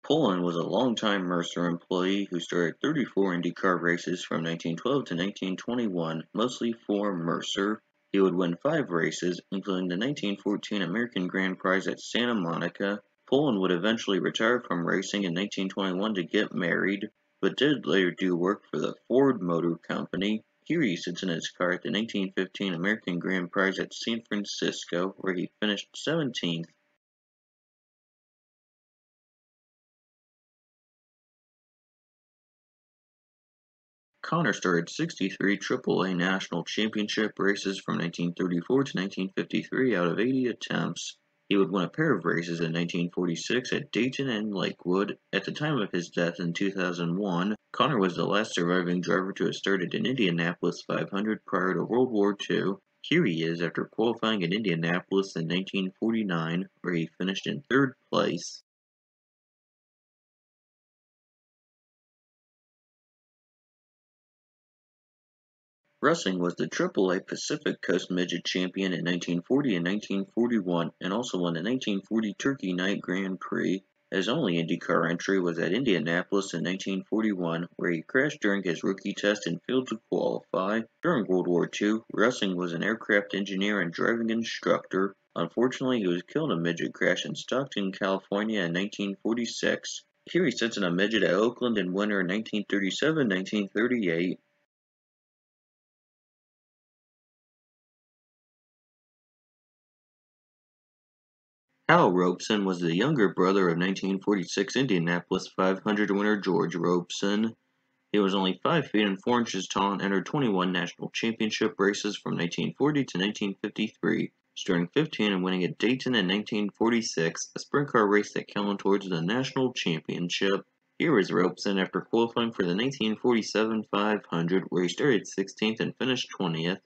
Pullen was a longtime Mercer employee who started 34 IndyCar races from 1912 to 1921, mostly for Mercer. He would win 5 races, including the 1914 American Grand Prix at Santa Monica. Pullen would eventually retire from racing in 1921 to get married, but did later do work for the Ford Motor Company. Here he sits in his car at the 1915 American Grand Prix at San Francisco, where he finished 17th. Connor started 63 AAA National Championship races from 1934 to 1953 out of 80 attempts. He would win a pair of races in 1946 at Dayton and Lakewood. At the time of his death in 2001, Connor was the last surviving driver to have started an Indianapolis 500 prior to World War II. Here he is after qualifying in Indianapolis in 1949, where he finished in 3rd place. Russing was the Triple-A Pacific Coast Midget Champion in 1940 and 1941, and also won the 1940 Turkey Night Grand Prix. His only IndyCar entry was at Indianapolis in 1941, where he crashed during his rookie test and failed to qualify. During World War II, Russing was an aircraft engineer and driving instructor. Unfortunately, he was killed in a midget crash in Stockton, California in 1946. Here he sits in a midget at Oakland and winner in 1937-1938. Hal Robson was the younger brother of 1946 Indianapolis 500 winner George Robson. He was only 5 feet and 4 inches tall and entered 21 national championship races from 1940 to 1953, starting 15 and winning at Dayton in 1946, a sprint car race that counted towards the national championship. Here is Robson after qualifying for the 1947 500, where he started 16th and finished 20th.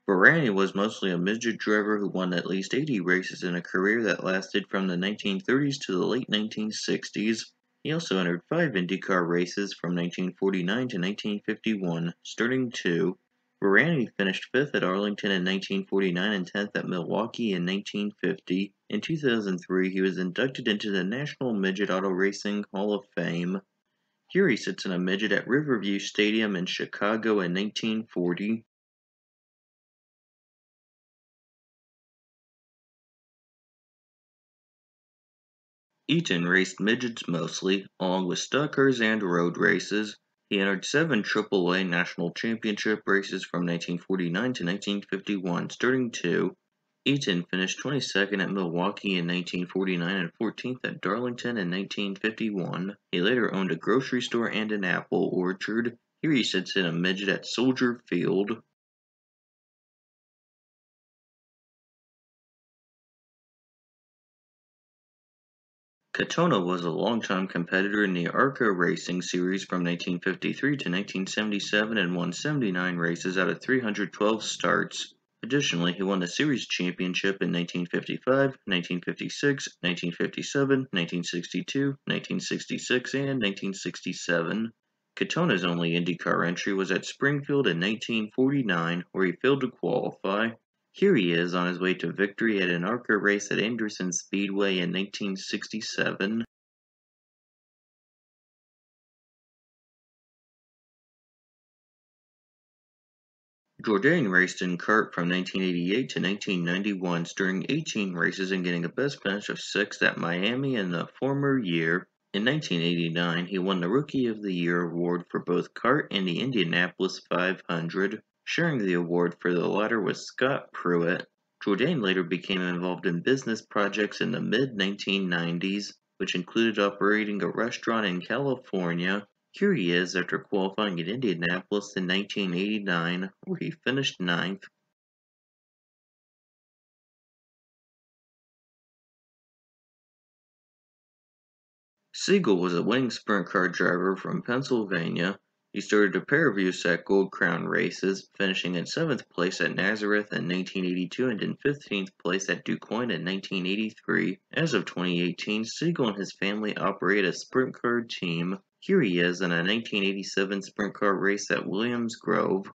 Burany was mostly a midget driver who won at least 80 races in a career that lasted from the 1930s to the late 1960s. He also entered 5 IndyCar races from 1949 to 1951, starting 2. Burany finished 5th at Arlington in 1949 and 10th at Milwaukee in 1950. In 2003, he was inducted into the National Midget Auto Racing Hall of Fame. Here he sits in a midget at Riverview Stadium in Chicago in 1940. Eaton raced midgets mostly, along with stock cars and road races. He entered 7 AAA National Championship races from 1949 to 1951, starting 2. Eaton finished 22nd at Milwaukee in 1949 and 14th at Darlington in 1951. He later owned a grocery store and an apple orchard. Here he sits in a midget at Soldier Field. Katona was a longtime competitor in the ARCA Racing Series from 1953 to 1977 and won 79 races out of 312 starts. Additionally, he won the series championship in 1955, 1956, 1957, 1962, 1966, and 1967. Katona's only IndyCar entry was at Springfield in 1949, where he failed to qualify. Here he is on his way to victory at an ARCA race at Anderson Speedway in 1967. Jourdain raced in kart from 1988 to 1991, starting 18 races and getting a best finish of 6th at Miami in the former year. In 1989, he won the Rookie of the Year award for both kart and the Indianapolis 500. Sharing the award for the latter was Scott Pruitt. Jourdain later became involved in business projects in the mid-1990s, which included operating a restaurant in California. Here he is after qualifying at Indianapolis in 1989, where he finished 9th. Siegel was a winning sprint car driver from Pennsylvania. He started a pair of USAC Gold Crown races, finishing in 7th place at Nazareth in 1982 and in 15th place at DuQuoin in 1983. As of 2018, Siegel and his family operate a sprint car team. Here he is in a 1987 sprint car race at Williams Grove.